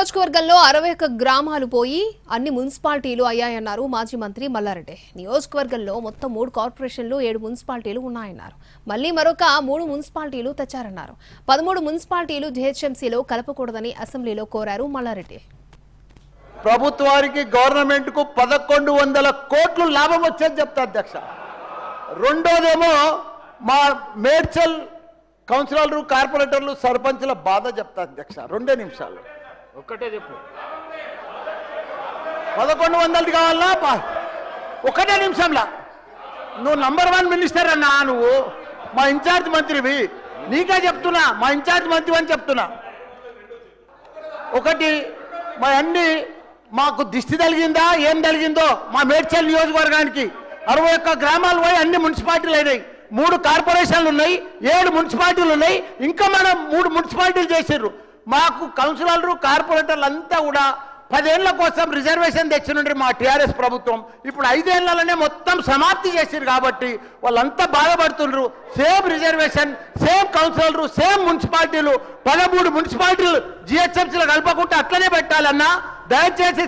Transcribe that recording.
నియోజకవర్గంలో 61 గ్రామాలు పోయి అన్ని మున్సిపాలిటీలు అయ్యాయన్నారు మాజీ మంత్రి మల్లారెడ్డి. నియోజకవర్గంలో మొత్తం 3 కార్పొరేషన్లు 7 మున్సిపాలిటీలు ఉన్నాయన్నారు. మళ్లీ మరొక 3 మున్సిపాలిటీలు తెచ్చారన్నారు. 13 మున్సిపాలిటీలు జీహెచ్ఎంసీలో కలపకూడదని అసెంబ్లీలో కోరారు మల్లారెడ్డి. ప్రభుత్వానికి గవర్నమెంట్ కు 1100 కోట్లు లాభం వచ్చేది చెప్తా అధ్యక్ష. రెండోదేమో మా మేడ్చల్ కౌన్సిలర్లు కార్పొరేటర్లు సర్పంచ్ల బాధ చెప్తా అధ్యక్ష. 2 నిమిషాలు ఒక్కటే చెప్పు. 1100 కావాలా? 1 నిమిషంలా. నువ్వు నంబర్ 1 మినిస్టర్ అన్నా, నువ్వు మా ఇన్ఛార్జ్ మంత్రివి, నీకే చెప్తున్నా, మా ఇన్ఛార్జ్ మంత్రి అని చెప్తున్నా. ఒకటి మా అన్ని మాకు దిష్టి తగిలిందా ఏం తగిలిందో మా మేడ్చల్ నియోజకవర్గానికి 61 గ్రామాలు పోయి అన్ని మున్సిపాలిటీలు అయినాయి. 3 కార్పొరేషన్లు ఉన్నాయి, 7 మున్సిపాలిటీలు ఉన్నాయి. ఇంకా మనం 3 మున్సిపాలిటీలు చేసిర్రు. మాకు కౌన్సిలర్లు కార్పొరేటర్లు అంతా కూడా 10 ఏళ్ల కోసం రిజర్వేషన్ తెచ్చినుండ్రి మా టీఆర్ఎస్ ప్రభుత్వం. ఇప్పుడు 5 ఏళ్లలోనే మొత్తం సమాప్తి చేసిరు కాబట్టి వాళ్ళంతా బాధపడుతుండ్రు. సేమ్ రిజర్వేషన్, సేమ్ కౌన్సిలర్లు, సేమ్ మున్సిపాలిటీలు, 13 మున్సిపాలిటీలు జిహెచ్ఎంసీలో కలపకుండా అట్లనే పెట్టాలన్నా దయచేసి